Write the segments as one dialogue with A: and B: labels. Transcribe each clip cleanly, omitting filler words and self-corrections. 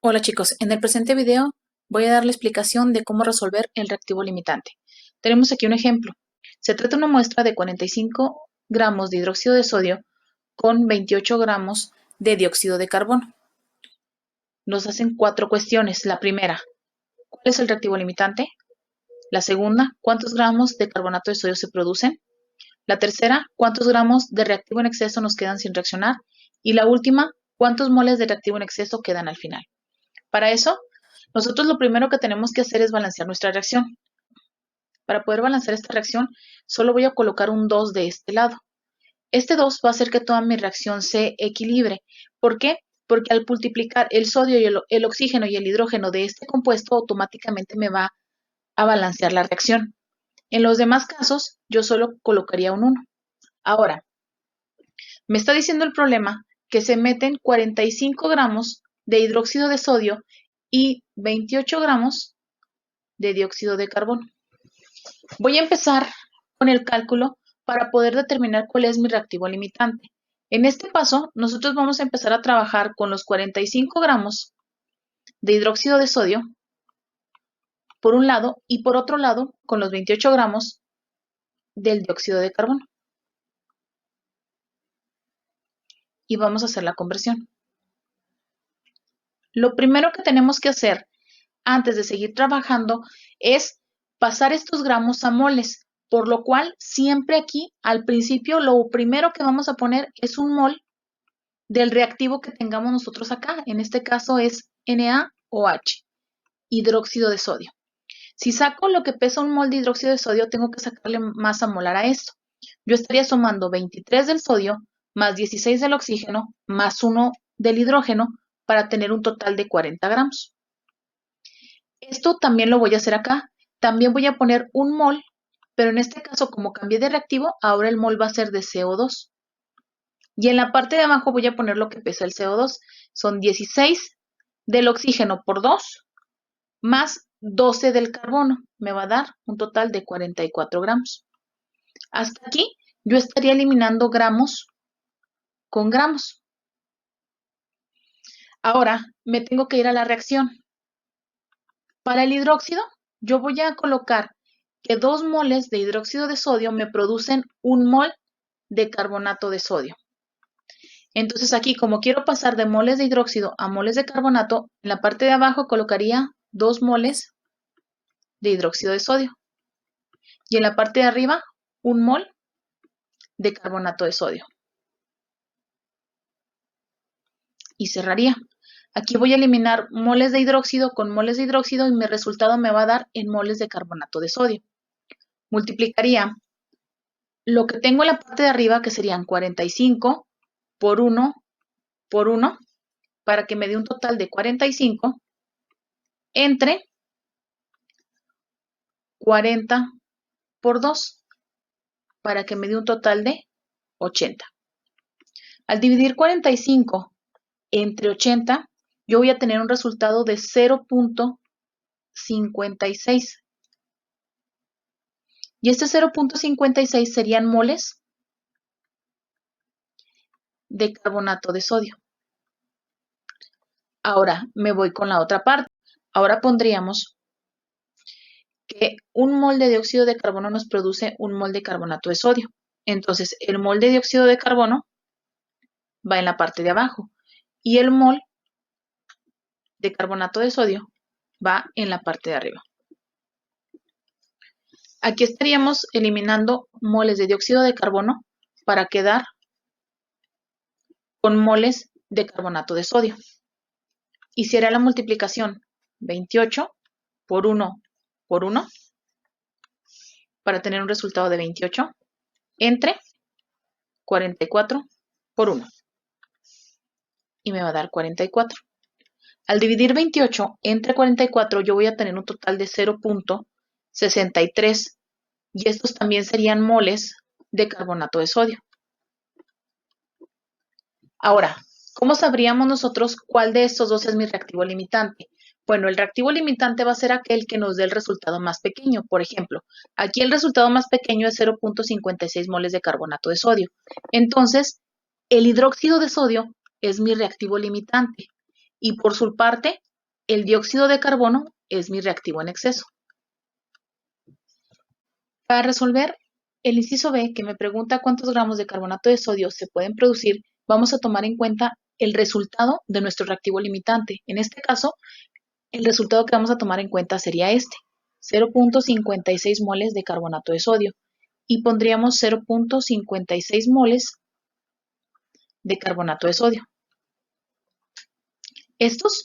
A: Hola chicos, en el presente video voy a dar la explicación de cómo resolver el reactivo limitante. Tenemos aquí un ejemplo. Se trata de una muestra de 45 gramos de hidróxido de sodio con 28 gramos de dióxido de carbono. Nos hacen 4 cuestiones. La primera, ¿cuál es el reactivo limitante? La segunda, ¿cuántos gramos de carbonato de sodio se producen? La tercera, ¿cuántos gramos de reactivo en exceso nos quedan sin reaccionar? Y la última, ¿cuántos moles de reactivo en exceso quedan al final? Para eso, nosotros lo primero que tenemos que hacer es balancear nuestra reacción. Para poder balancear esta reacción, solo voy a colocar un 2 de este lado. Este 2 va a hacer que toda mi reacción se equilibre. ¿Por qué? Porque al multiplicar el sodio y el oxígeno y el hidrógeno de este compuesto, automáticamente me va a balancear la reacción. En los demás casos, yo solo colocaría un 1. Ahora, me está diciendo el problema que se meten 45 gramos de hidróxido de sodio y 28 gramos de dióxido de carbono. Voy a empezar con el cálculo para poder determinar cuál es mi reactivo limitante. En este paso, nosotros vamos a empezar a trabajar con los 45 gramos de hidróxido de sodio, por un lado, y por otro lado, con los 28 gramos del dióxido de carbono. Y vamos a hacer la conversión. Lo primero que tenemos que hacer antes de seguir trabajando es pasar estos gramos a moles, por lo cual siempre aquí al principio lo primero que vamos a poner es un mol del reactivo que tengamos nosotros acá. En este caso es NaOH, hidróxido de sodio. Si saco lo que pesa un mol de hidróxido de sodio, tengo que sacarle masa molar a esto. Yo estaría sumando 23 del sodio más 16 del oxígeno más 1 del hidrógeno para tener un total de 40 gramos. Esto también lo voy a hacer acá. También voy a poner un mol, pero en este caso, como cambié de reactivo, ahora el mol va a ser de CO2. Y en la parte de abajo voy a poner lo que pesa el CO2. Son 16 del oxígeno por 2 más 12 del carbono. Me va a dar un total de 44 gramos. Hasta aquí yo estaría eliminando gramos con gramos. Ahora me tengo que ir a la reacción. Para el hidróxido, yo voy a colocar que 2 moles de hidróxido de sodio me producen 1 mol de carbonato de sodio. Entonces aquí, como quiero pasar de moles de hidróxido a moles de carbonato, en la parte de abajo colocaría 2 moles de hidróxido de sodio. Y en la parte de arriba, 1 mol de carbonato de sodio. Y cerraría. Aquí voy a eliminar moles de hidróxido con moles de hidróxido y mi resultado me va a dar en moles de carbonato de sodio. Multiplicaría lo que tengo en la parte de arriba, que serían 45 por 1 por 1, para que me dé un total de 45, entre 40 por 2, para que me dé un total de 80. Al dividir 45 entre 80, yo voy a tener un resultado de 0.56. Y este 0.56 serían moles de carbonato de sodio. Ahora me voy con la otra parte. Ahora pondríamos que 1 mol de dióxido de carbono nos produce 1 mol de carbonato de sodio. Entonces, el mol de dióxido de carbono va en la parte de abajo y el mol de carbonato de sodio va en la parte de arriba. Aquí estaríamos eliminando moles de dióxido de carbono para quedar con moles de carbonato de sodio. Y si hará la multiplicación 28 por 1 por 1 para tener un resultado de 28 entre 44 por 1. Y me va a dar 44. Al dividir 28 entre 44, yo voy a tener un total de 0.63 y estos también serían moles de carbonato de sodio. Ahora, ¿cómo sabríamos nosotros cuál de estos dos es mi reactivo limitante? Bueno, el reactivo limitante va a ser aquel que nos dé el resultado más pequeño. Por ejemplo, aquí el resultado más pequeño es 0.56 moles de carbonato de sodio. Entonces, el hidróxido de sodio es mi reactivo limitante y por su parte El dióxido de carbono es mi reactivo en exceso. Para resolver el inciso B, que me pregunta cuántos gramos de carbonato de sodio se pueden producir, vamos a tomar en cuenta el resultado de nuestro reactivo limitante. En este caso, el resultado que vamos a tomar en cuenta sería este, 0.56 moles de carbonato de sodio. Y pondríamos 0.56 moles de carbonato de sodio. Estos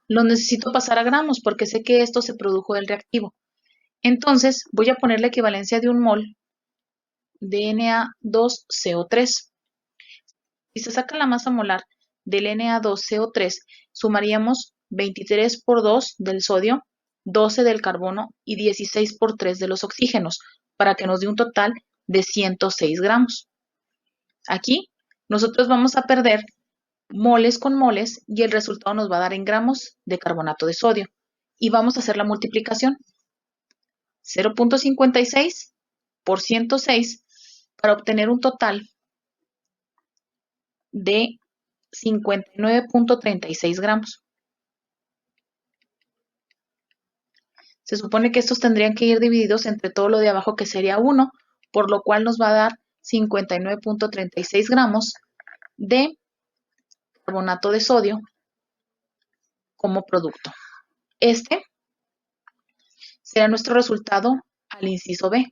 A: los necesito pasar a gramos porque sé que esto se produjo del reactivo. Entonces voy a poner la equivalencia de un mol de Na2CO3. Si se saca la masa molar del Na2CO3, sumaríamos 23 por 2 del sodio, 12 del carbono y 16 por 3 de los oxígenos, para que nos dé un total de 106 gramos. Aquí nosotros vamos a perder moles con moles y el resultado nos va a dar en gramos de carbonato de sodio. Y vamos a hacer la multiplicación. 0.56 por 106 para obtener un total de 59.36 gramos. Se supone que estos tendrían que ir divididos entre todo lo de abajo, que sería 1, por lo cual nos va a dar 59.36 gramos de carbonato de sodio como producto. Este será nuestro resultado al inciso B.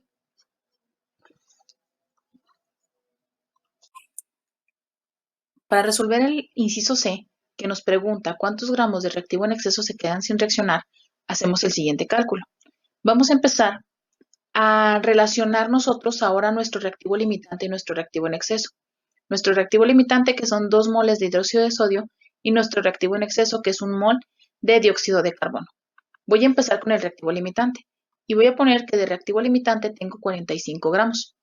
A: Para resolver el inciso C, que nos pregunta cuántos gramos de reactivo en exceso se quedan sin reaccionar, hacemos el siguiente cálculo. Vamos a empezar a relacionar nosotros ahora nuestro reactivo limitante y nuestro reactivo en exceso. Nuestro reactivo limitante, que son 2 moles de hidróxido de sodio, y nuestro reactivo en exceso, que es 1 mol de dióxido de carbono. Voy a empezar con el reactivo limitante y voy a poner que de reactivo limitante tengo 45 gramos.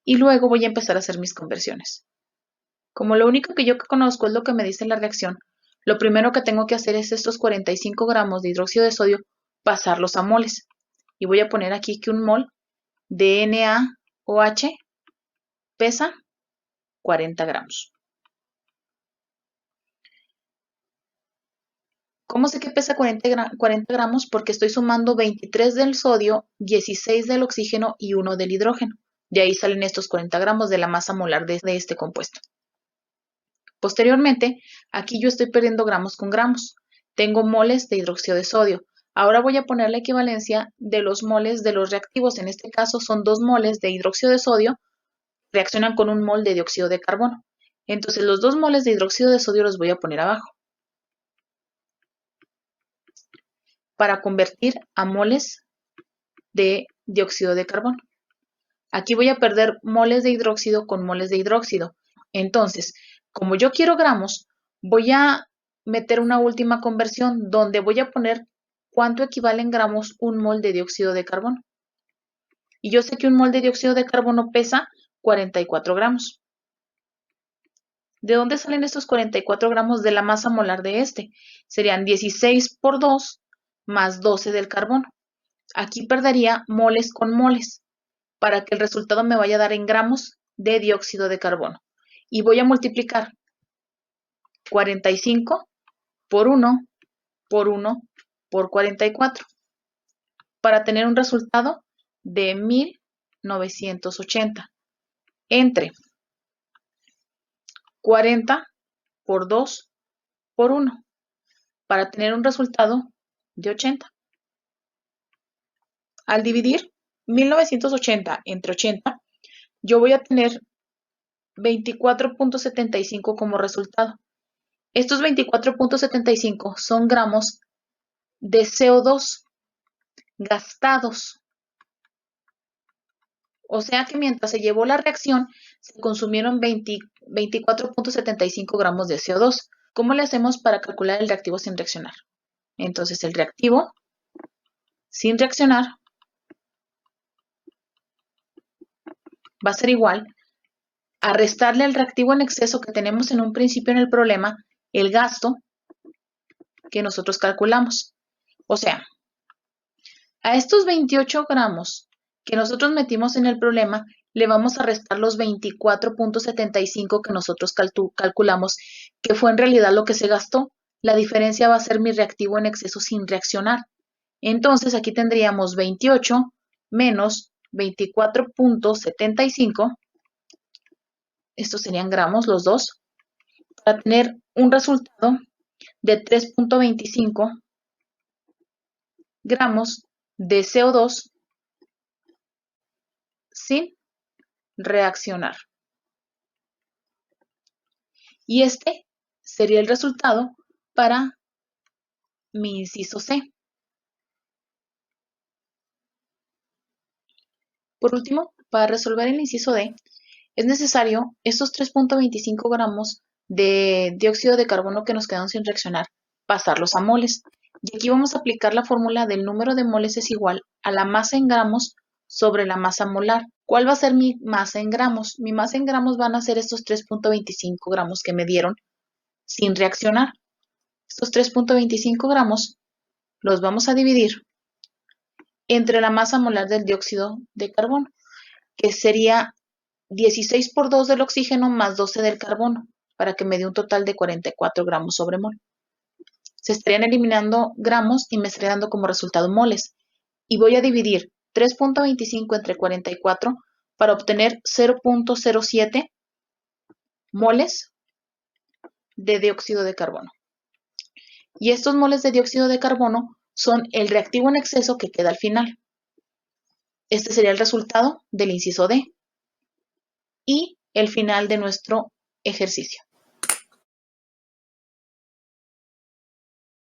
A: Y luego voy a empezar a hacer mis conversiones. Como lo único que yo conozco es lo que me dice la reacción, lo primero que tengo que hacer es estos 45 gramos de hidróxido de sodio pasarlos a moles. Y voy a poner aquí que un mol de NaOH pesa 40 gramos. ¿Cómo sé que pesa 40 gramos? Porque estoy sumando 23 del sodio, 16 del oxígeno y 1 del hidrógeno. De ahí salen estos 40 gramos de la masa molar de este compuesto. Posteriormente, aquí yo estoy perdiendo gramos con gramos. Tengo moles de hidróxido de sodio. Ahora voy a poner la equivalencia de los moles de los reactivos. En este caso son 2 moles de hidróxido de sodio, reaccionan con un mol de dióxido de carbono. Entonces los 2 moles de hidróxido de sodio los voy a poner abajo para convertir a moles de dióxido de carbono. Aquí voy a perder moles de hidróxido con moles de hidróxido. Entonces, como yo quiero gramos, voy a meter una última conversión donde voy a poner cuánto equivale en gramos un mol de dióxido de carbono. Y yo sé que un mol de dióxido de carbono pesa 44 gramos. ¿De dónde salen estos 44 gramos de la masa molar de este? Serían 16 por 2 más 12 del carbono. Aquí perdería moles con moles para que el resultado me vaya a dar en gramos de dióxido de carbono. Y voy a multiplicar 45 por 1 por 1 por 44 para tener un resultado de 1980 entre 40 por 2 por 1 para tener un resultado de 80. Al dividir 1980 entre 80, yo voy a tener 24.75 como resultado. Estos 24.75 son gramos de CO2 gastados. O sea que mientras se llevó la reacción, se consumieron 24.75 gramos de CO2. ¿Cómo le hacemos para calcular el reactivo sin reaccionar? Entonces el reactivo sin reaccionar va a ser igual a restarle al reactivo en exceso que tenemos en un principio en el problema, el gasto que nosotros calculamos. O sea, a estos 28 gramos que nosotros metimos en el problema, le vamos a restar los 24.75 que nosotros calculamos, que fue en realidad lo que se gastó. la diferencia va a ser mi reactivo en exceso sin reaccionar. Entonces aquí tendríamos 28 menos 24.75, estos serían gramos los dos, para tener un resultado de 3.25 gramos de CO2 sin reaccionar. Y este sería el resultado para mi inciso C. Por último, para resolver el inciso D, es necesario estos 3.25 gramos de dióxido de carbono que nos quedan sin reaccionar, pasarlos a moles. Y aquí vamos a aplicar la fórmula del número de moles es igual a la masa en gramos sobre la masa molar. ¿Cuál va a ser mi masa en gramos? Mi masa en gramos van a ser estos 3.25 gramos que me dieron sin reaccionar. Estos 3.25 gramos los vamos a dividir entre la masa molar del dióxido de carbono, que sería 16 por 2 del oxígeno más 12 del carbono, para que me dé un total de 44 gramos sobre mol. Se estarían eliminando gramos y me estaría dando como resultado moles. Y voy a dividir 3.25 entre 44 para obtener 0.07 moles de dióxido de carbono. Y estos moles de dióxido de carbono son el reactivo en exceso que queda al final. Este sería el resultado del inciso D y el final de nuestro ejercicio.